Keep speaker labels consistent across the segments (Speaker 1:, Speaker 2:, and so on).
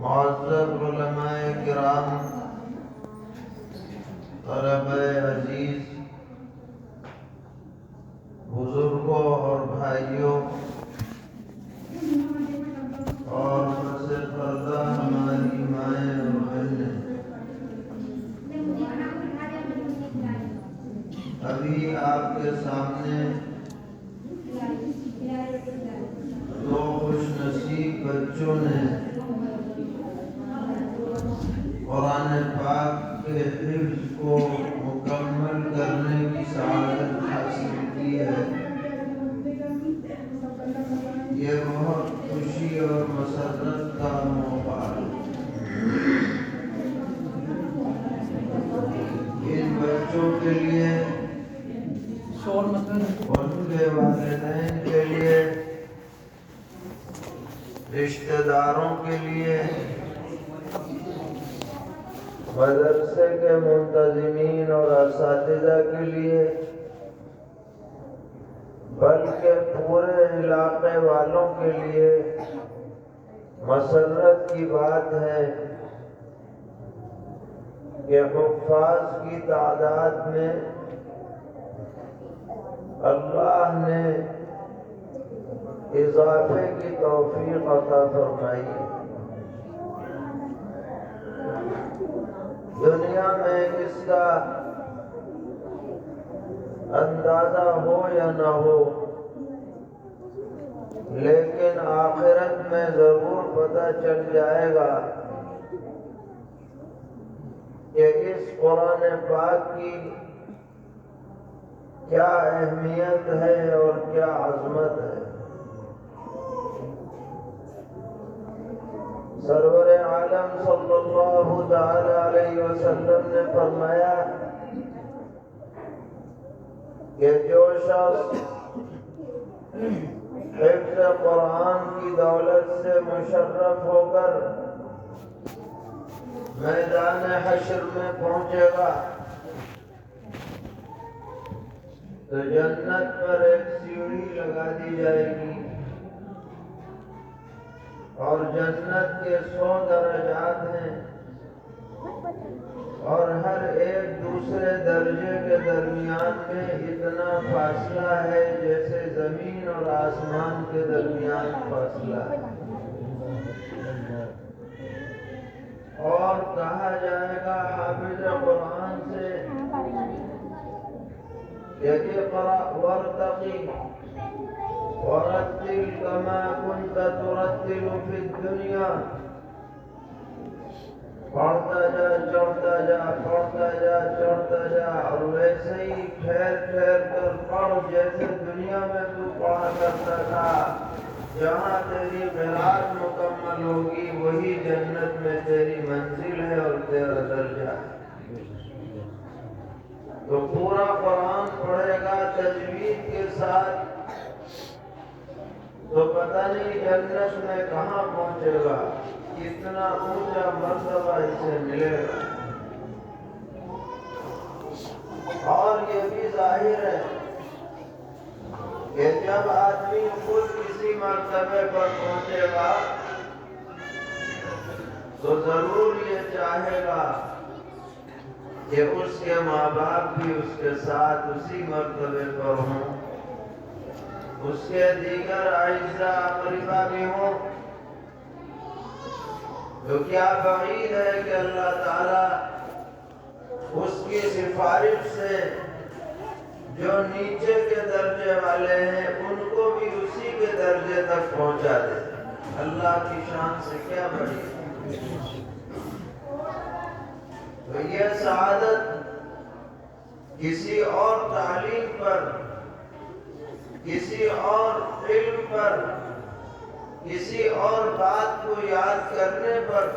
Speaker 1: معزز علماء کرام، طلبہ عزیز، بزرگوں اور بھائیوں، اور مجھ سے پردہ ہماری مائیں اور بہنیں، ابھی آپ کے سامنے دو خوش نصیب بچوں نے قرآن پاک کے حفظ کو مکمل کرنے کی سعادت حاصل کی ہے۔ یہ بہت خوشی اور مسرت کا موقع ہے۔ ان بچوں کے لیے، ان کے والدین کے لیے، رشتہ داروں کے لیے، مدرسے کے منتظمین اور اساتذہ کے لیے، بلکہ پورے علاقے والوں کے لیے مسرت کی بات ہے کہ حفاظ کی تعداد میں اللہ نے اضافے کی توفیق عطا فرمائی۔ دنیا میں اس کا اندازہ ہو یا نہ ہو، لیکن آخرت میں ضرور پتہ چل جائے گا کہ اس قرآن پاک کی کیا اہمیت ہے اور کیا عظمت ہے۔ سرور عالم صلی اللہ تعالی علیہ وسلم نے فرمایا کہ جو شخص حفظ قرآن کی دولت سے مشرف ہو کر میدان حشر میں پہنچے گا تو جنت پر ایک سیڑھی لگا دی جائے گی اور جنت کے 100 درجات ہیں، اور ہر ایک دوسرے درجے کے درمیان میں اتنا فاصلہ ہے جیسے زمین اور آسمان کے درمیان فاصلہ ہے۔ اور کہا جائے گا حافظ قرآن سے کہ اقرأ وارتقی ورتل كما كنت ترتل في الدنيا، پڑھتا جا، چڑھتا جا، پڑھتا جا، چڑھتا جا، اور ویسے ہی ٹھہر ٹھہر کر پڑھ جیسے دنیا میں تو پڑھا کرتا تھا۔ جہاں تیری قرأت مکمل ہوگی وہی جنت میں تیری منزل ہے اور تیرا درجہ ہے۔ تو پورا قرآن پڑھے گا تجوید کے ساتھ تو پتہ نہیں جنت میں کہاں پہنچے گا، کتنا اونچا مرتبہ اسے ملے گا۔ اور یہ بھی ظاہر ہے کہ جب آدمی خود کسی مرتبے پر پہنچے گا تو ضرور یہ چاہے گا کہ اس کے ماں باپ بھی اس کے ساتھ اسی مرتبے پر ہوں، اس کے دیگر اعزاء اقربا بھی ہوں۔ تو کیا بعید ہے کہ اللہ تعالیٰ اس کی سفارش سے جو نیچے کے درجے والے ہیں ان کو بھی اسی کے درجے تک پہنچا دے۔ اللہ کی شان سے کیا بڑی ہے۔ تو یہ سعادت کسی اور تعلیم پر، کسی اور علم پر، کسی اور بات کو یاد کرنے پر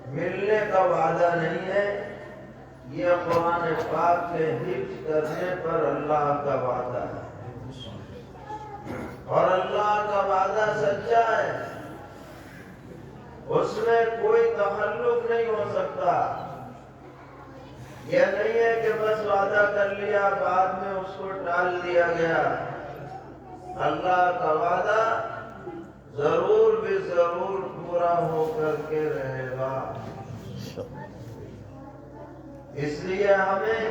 Speaker 1: ملنے کا وعدہ نہیں ہے، یہ قرآن پاک کے حفظ کرنے پر اللہ کا وعدہ ہے، اور اللہ کا وعدہ سچا ہے، اس میں کوئی تخلف نہیں ہو سکتا۔ یہ نہیں ہے کہ بس وعدہ کر لیا بعد میں اس کو ٹال دیا گیا۔ اللہ کا وعدہ ضرور بھی ضرور پورا ہو کر کے رہے گا۔ اس لیے ہمیں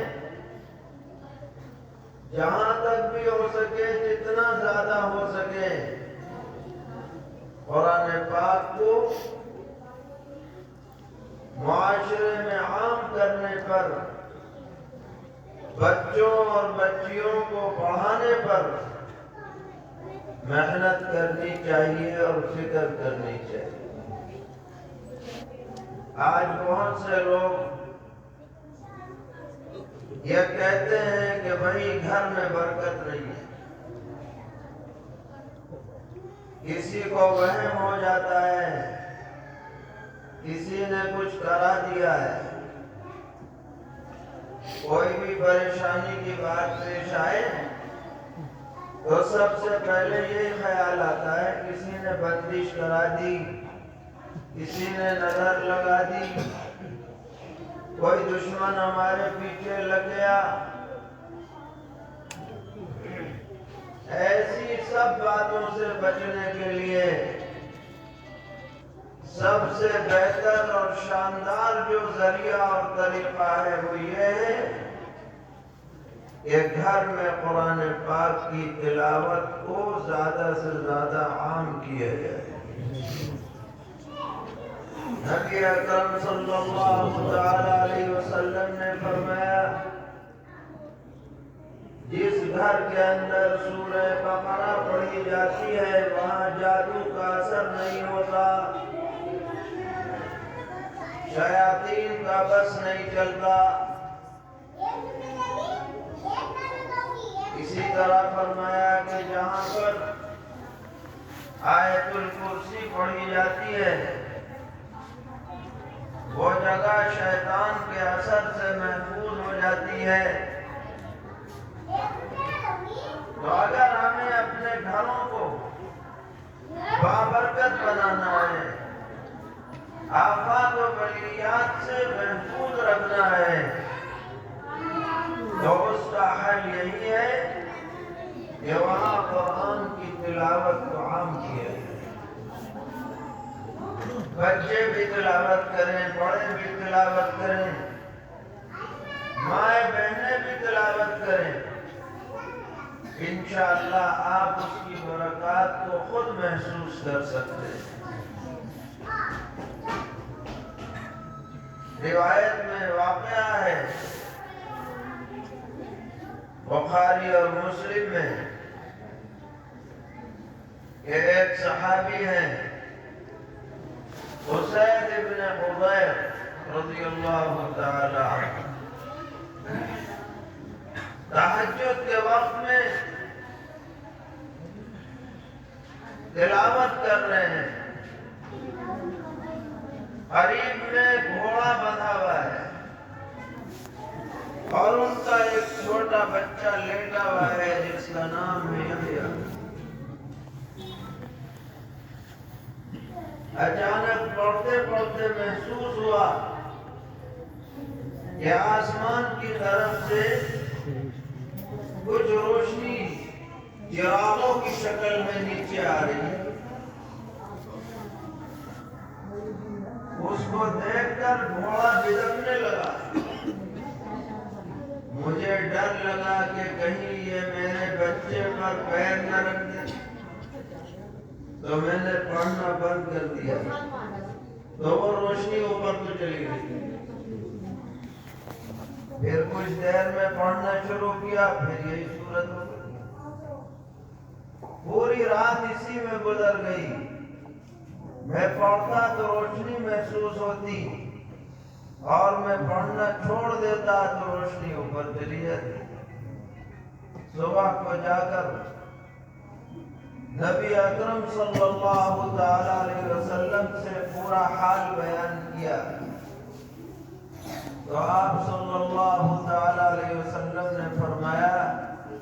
Speaker 1: جہاں تک بھی ہو سکے، جتنا زیادہ ہو سکے، قرآن پاک کو معاشرے میں عام کرنے پر، بچوں اور بچیوں کو پڑھانے پر محنت کرنی چاہیے اور فکر کرنی چاہیے۔ آج بہت سے لوگ یہ کہتے ہیں کہ بھائی گھر میں برکت نہیں ہے، کسی کو وہم ہو جاتا ہے، کسی نے کچھ کرا دیا ہے، کوئی بھی پریشانی کی بات پیش آئے تو سب سے پہلے یہ خیال آتا ہے کسی نے بندش کرا دی، کسی نے نظر لگا دی، کوئی دشمن ہمارے پیچھے لگ گیا۔ ایسی سب باتوں سے بچنے کے لیے سب سے بہتر اور شاندار جو ذریعہ اور طریقہ ہے وہ یہ ہے کہ گھر میں قرآن پاک کی تلاوت کو زیادہ سے زیادہ عام کیا جائے۔ نبی اکرم صلی اللہ علیہ وسلم نے فرمایا، جس گھر کے اندر سورہ بقرہ پڑھی جاتی ہے وہاں جادو کا اثر نہیں ہوتا، شیاطین کا بس نہیں چلتا۔ اسی طرح فرمایا کہ جہاں پر آیت الکرسی پڑھی جاتی ہے وہ جگہ شیطان کے اثر سے محفوظ ہو جاتی ہے۔ تو اگر ہمیں اپنے گھروں کو بابرکت بنانا ہے، آفات و بلیات سے محفوظ رکھنا ہے، تو اس کا حل یہی ہے کہ وہاں قرآن کی تلاوت کو عام کیا جائے۔ بچے بھی تلاوت کریں، بڑے بھی تلاوت کریں، مائیں بہنیں بھی تلاوت کریں، انشاءاللہ آپ اس کی برکات کو خود محسوس کر سکتے ہیں۔ روایت میں واقعہ ہے بخاری اور مسلم میں کہ ایک صحابی ہیں اسید ابن حضیر رضی اللہ تعالی عنہ، تہجد کے وقت میں تلاوت کر رہے ہیں، قریب میں گھوڑا بندھا ہوا ہے اور ان کا ایک چھوٹا بچہ لیٹا ہوا ہے جس کا نام ہے یحییٰ۔ اچانک پڑھتے پڑھتے محسوس ہوا کہ آسمان کی طرف سے کچھ روشنی چراغوں کی شکل میں نیچے آ رہی ہے۔ اس کو دیکھ کر گھوڑا بھڑکنے لگا۔ مجھے ڈر لگا کہ کہیں یہ میرے بچے پر پیر نہ رکھ دے، تو میں نے پڑھنا بند کر دیا، تو وہ روشنی اوپر کو چلی گئی۔ پھر کچھ دیر میں پڑھنا شروع کیا، پھر یہی صورت ہو گئی۔ پوری رات اسی میں گزر گئی، میں پڑھتا تو روشنی محسوس ہوتی اور میں پڑھنا چھوڑ دیتا تو روشنی اوپر چلی جاتی۔ صبح کو جا کر نبی اکرم صلی اللہ تعالی علیہ وسلم سے پورا حال بیان کیا تو آپ صلی اللہ تعالی علیہ وسلم نے فرمایا،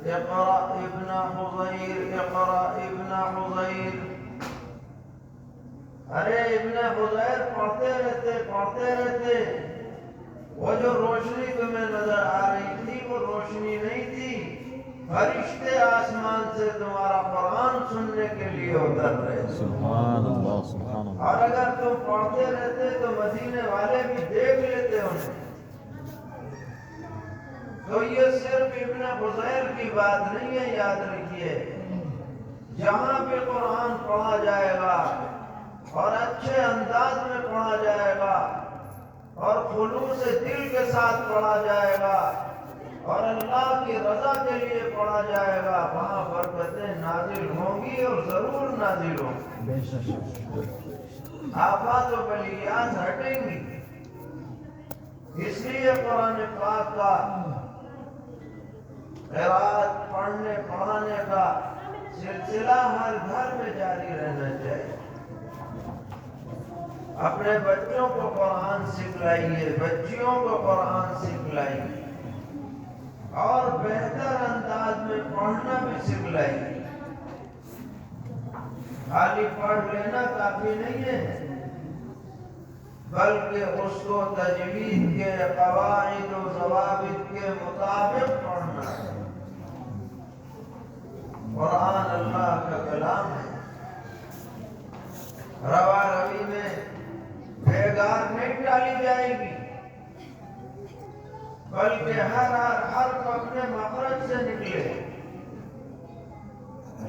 Speaker 1: اقرأ ابن حضیر، اقرأ ابن حضیر، ارے ابن حضیر پڑھتے رہتے، وہ جو روشنی تمہیں نظر آ رہی تھی وہ روشنی نہیں تھی، فرشتے آسمان سے تمہارا قرآن سننے کے لیے اتر رہے۔ سبحان اللہ، سبحان اور اگر تم پڑھتے رہتے تو مدینے والے بھی دیکھ لیتے انہیں۔ تو یہ صرف ابن فضیل کی بات نہیں ہے، یاد رکھیے، جہاں بھی قرآن پڑھا جائے گا اور اچھے انداز میں پڑھا جائے گا اور خلوص دل کے ساتھ پڑھا جائے گا اور اللہ کی رضا کے لیے پڑھا جائے گا، وہاں برکتیں نازل ہوں گی اور ضرور نازل ہوں گی، آفات و بلیات ہٹیں گی۔ اس لیے قرآن پاک کا قرآت پڑھنے پڑھانے کا سلسلہ ہر گھر میں جاری رہنا چاہیے۔ اپنے بچوں کو قرآن سکھلائیے، بچیوں کو قرآن سکھلائیے اور بہتر انداز میں پڑھنا بھی سکھلائیے۔ خالی پڑھ لینا کافی نہیں ہے، بلکہ اس کو تجوید کے قواعد و ضوابط کے مطابق پڑھنا ہے۔ قرآن اللہ کا کلام ہے، روا روی میں بےگار نہیں ڈالی جائے گی، بلکہ ہر حرف اپنے مخرج سے نکلے،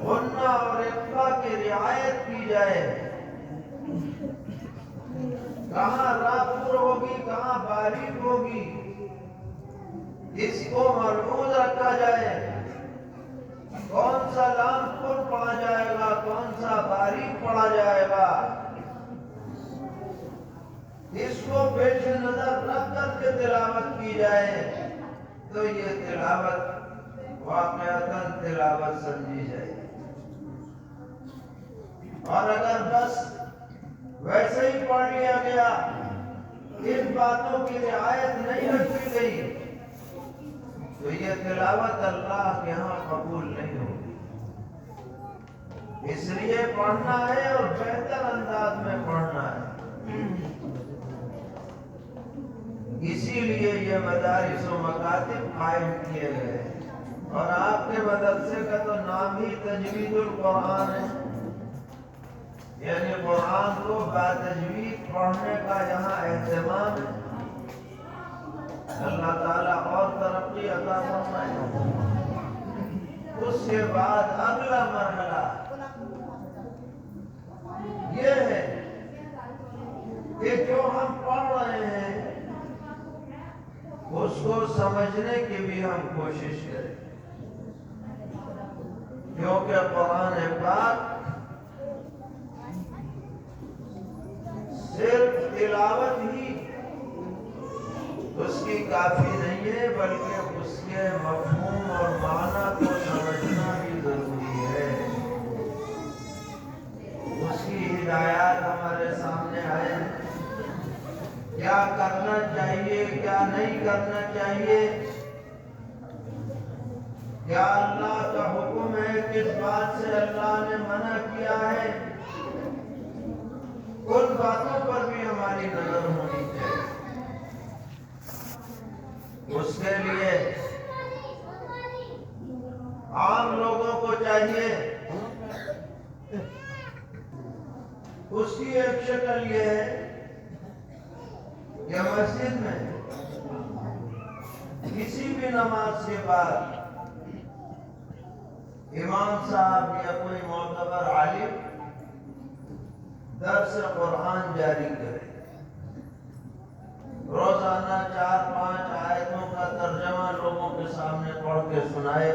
Speaker 1: غنہ اور اخفا کی رعایت کی جائے، کہاں راپور ہوگی کہاں باریک ہوگی اس کو ملحوظ رکھا جائے، کون سا لام پر پڑھا جائے گا کون سا باریک پڑھا جائے گا، اس کو پیش نظر رکھ کر کے تلاوت کی جائے تو یہ تلاوت واقعتاً تلاوت سمجھی جائے۔ اور اگر بس ویسے ہی پڑھ لیا گیا، ان باتوں کی رعایت نہیں رکھی گئی تو یہ تلاوت اللہ کے ہاں قبول نہیں ہوگی۔ اس لیے پڑھنا ہے اور بہتر انداز میں پڑھنا ہے۔ اسی لیے یہ مدارس و مکاتب قائم کیے گئے، اور آپ کے مدرسے کا تو نام ہی تجوید القرآن ہے، یعنی قرآن کو باتجوید پڑھنے کا یہاں اہتمام ہے۔ اللہ تعالیٰ اور ترقی عطا فرمائے۔ اس کے بعد اگلا مرحلہ یہ ہے کہ جو ہم پڑھ رہے ہیں اس کو سمجھنے کی بھی ہم کوشش کریں، کیونکہ قرآن پاک صرف تلاوت ہی اس کی کافی نہیں ہے، بلکہ اس کے مفہوم اور معنی کو سمجھنا بھی ضروری ہے۔ اس کی ہدایات ہمارے سامنے آئے ہیں، کیا کرنا چاہیے کیا نہیں کرنا چاہیے، کیا اللہ کا حکم ہے، کس بات سے اللہ نے منع کیا ہے، ان باتوں پر بھی ہماری نظر ہونی چاہیے۔ اس کے لیے عام لوگوں کو چاہیے، اس کی ایک شکل یہ ہے کہ مسجد میں کسی بھی نماز کے بعد امام صاحب یا کوئی معتبر عالم درس قرآن جاری کرے، روزانہ 4-5 آیتوں کا ترجمہ لوگوں کے سامنے پڑھ کے سنائے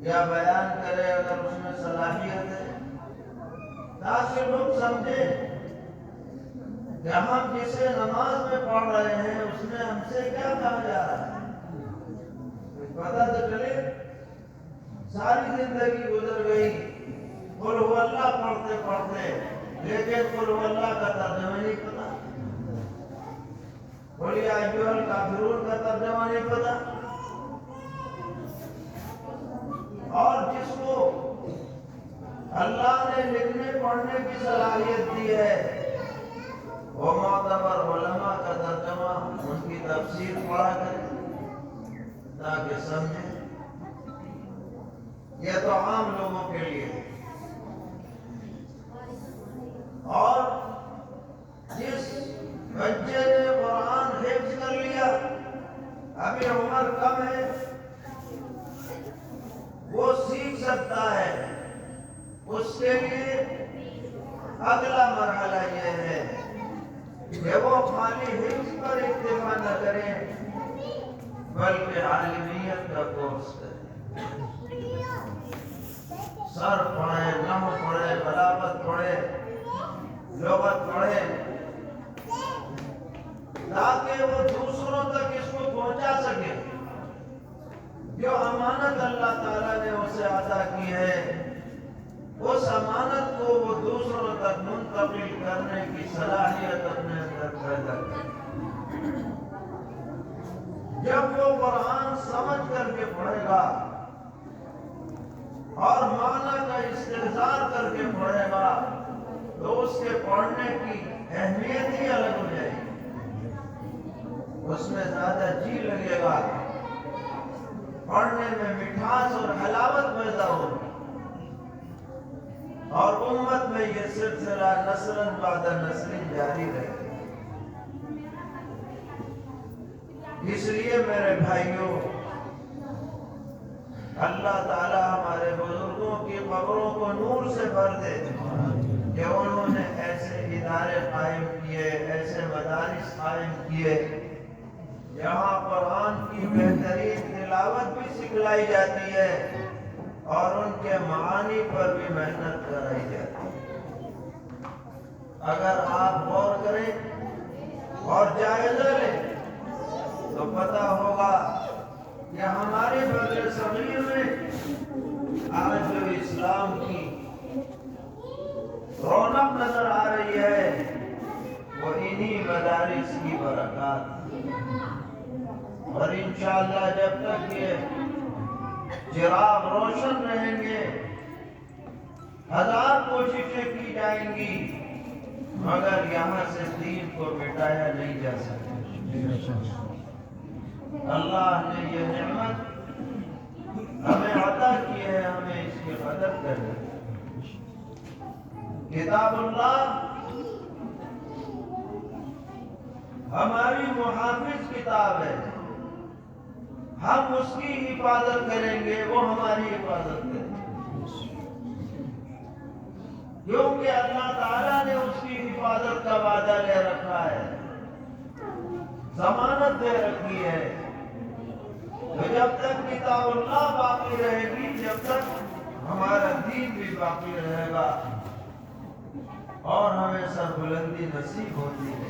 Speaker 1: یا بیان کرے اگر اس میں صلاحیت ہے، تاکہ لوگ سمجھیں کہ ہم جسے نماز میں پڑھ رہے ہیں اس میں ہم سے کیا کہا جا رہا ہے، پتہ تو چلے۔ ساری زندگی گزر گئی قل هو اللہ پڑھتے پڑھتے، لیکن قل هو اللہ کا ترجمہ نہیں پتا، قل یا ایھا الکافرون کا ترجمہ نہیں پتا۔ اور جس کو اللہ نے لکھنے پڑھنے کی صلاحیت دی ہے وہ معتبر علماء کا ترجمہ ان کی تفسیر پڑھا کرے تاکہ سمجھیں۔ یہ تو عام لوگوں کے لیے ہے، اور بچے نے قرآن حفظ کر لیا، ابھی عمر کم ہے، وہ سیکھ سکتا ہے، اس کے لیے اگلا مرحلہ یہ ہے کہ وہ خالی حفظ پر اکتفا نہ کریں بلکہ عالمیت کا کورس کریں، سر پڑھے، نحو پڑھے، بلاغت پڑھے، لغت پڑھے، تاکہ وہ دوسروں تک اس کو پہنچا سکے۔ جو امانت اللہ تعالیٰ نے اسے عطا کی ہے، اس امانت کو وہ دوسروں تک منتقل کرنے کی صلاحیت اپنے اندر پیدا کرے۔ جب وہ قرآن سمجھ کر کے پڑھے گا اور معنی کا استحضار کر کے پڑھے گا تو اس کے پڑھنے کی اہمیت ہی الگ ہو جائے گی، اس میں زیادہ جی لگے گا، پڑھنے میں مٹھاس اور حلاوت پیدا ہوگی، اور امت میں یہ سلسلہ نسل بعد نسل جاری رہے گا۔ اس لیے میرے بھائیوں، اللہ تعالیٰ ہمارے بزرگوں کی قبروں کو نور سے بھر دے کہ انہوں نے ایسے ادارے قائم کیے، ایسے مدارس قائم کیے جہاں قرآن کی بہترین تلاوت بھی سکھلائی جاتی ہے اور ان کے معانی پر بھی محنت کرائی جاتی ہے۔ اگر آپ غور کریں اور جائزہ لیں تو پتہ ہوگا کہ ہمارے بر صغیر میں آج جو اسلام کی رونق نظر آ رہی ہے وہ انہی مدارس کی برکات، اور انشاءاللہ جب تک یہ چراغ روشن رہیں گے، ہزار کوششیں کی جائیں گی مگر یہاں سے دین کو مٹایا نہیں جا سکتا۔ اللہ نے یہ نعمت ہمیں عطا کی ہے، ہمیں اس کی قدر کرنی ہے۔ کتاب اللہ ہماری محافظ کتاب ہے، ہم اس کی حفاظت کریں گے، وہ ہماری حفاظت کریں گے، کیونکہ اللہ تعالیٰ نے اس کی حفاظت کا وعدہ لے رکھا ہے، ضمانت دے رکھی ہے۔ تو جب تک کتاب اللہ باقی رہے گی، جب تک ہمارا دین بھی باقی رہے گا اور ہمیں سربلندی نصیب ہوتی ہے۔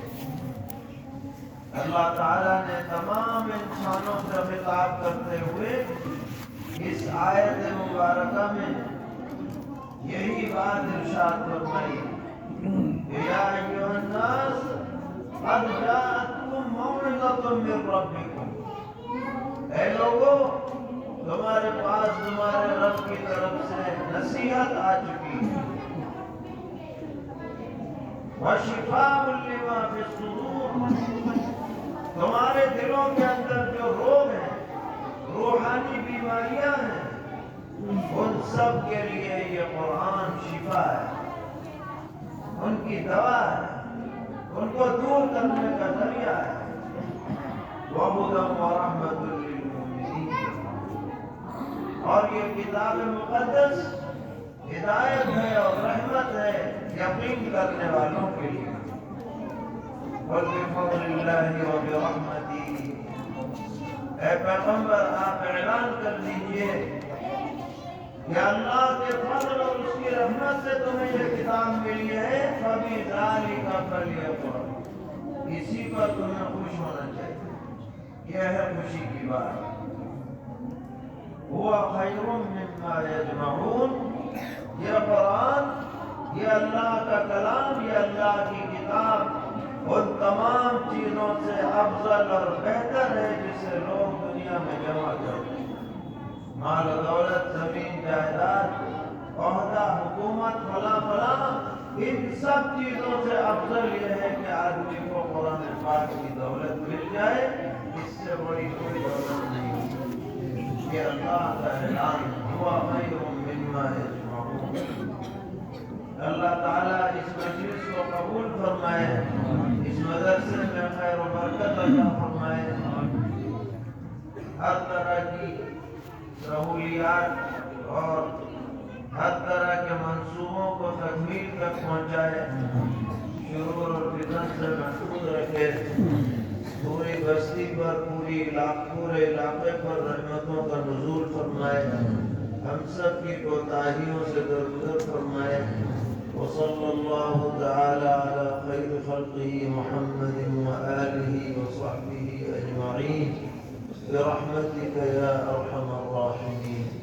Speaker 1: اللہ تعالیٰ نے تمام انسانوں سے خطاب کرتے ہوئے اس آیت مبارکہ میں یہی بات ارشاد فرمائی، یا ایھا الناس قد جاءتکم موعظۃ من ربکم، اے لوگو تمہارے پاس تمہارے رب کی طرف سے نصیحت آ چکی ہے، وشفاء لما فی الصدور، تمہارے دلوں کے اندر جو روگ ہیں، روحانی بیماریاں ہیں، ان سب کے لیے یہ قرآن شفا ہے، ان کی دوا ہے، ان کو دور کرنے کا ذریعہ ہے۔ وَهُدًى وَرَحْمَةٌ لِّلْمُؤْمِنِينَ، اور یہ کتاب مقدس ہدایت ہے اور رحمت ہے یقین کرنے والوں کے لیے۔ وَبِفَضْلِ اللَّهِ وَبِرَحْمَتِهِ، اے پیغمبر آپ اعلان کر دیجئے کہ اللہ کے فضل اور اس کی رحمت سے تمہیں یہ کتاب ملی ہے، فَبِذَلِكَ فَلْيَفْرَحُوا، اسی پر تمہیں خوش ہونا چاہیے، یہ ہے خوشی کی بات۔ هُوَ خَيْرٌ مِّمَّا يَجْمَعُونَ، یہ قرآن، یہ اللہ کا کلام، یہ اللہ کی کتاب ان تمام چیزوں سے افضل اور بہتر ہے جسے لوگ دنیا میں جمع کرتے ہیں، مال و دولت، زمین جائیداد، عہدہ، حکومت، فلاں فلاں، ان سب چیزوں سے افضل یہ ہے کہ آدمی کو قرآن پاک کی دولت مل جائے، اس سے بڑی کوئی دولت نہیں ہے۔ یہ اللہ کا اعلان، ہوا خیر مما یجمعون۔ اللہ تعالیٰ اس مجلس کو قبول فرمائے، اس مدرسے میں خیر و برکت عطا فرمائے، ہر طرح کی سہولیات اور ہر طرح کے منصوبوں کو تکمیل تک پہنچائے، شرور اور فتن سے محفوظ رکھے، پوری بستی پر پورے علاقے پر رحمتوں کا نزول فرمائے، ہم سب کی کوتاہیوں سے درگزر فرمائے۔ وصلی اللہ تعالی علی خیر خلقہ محمد وآلہ وصحبہ اجمعین برحمتک یا ارحم الراحمین۔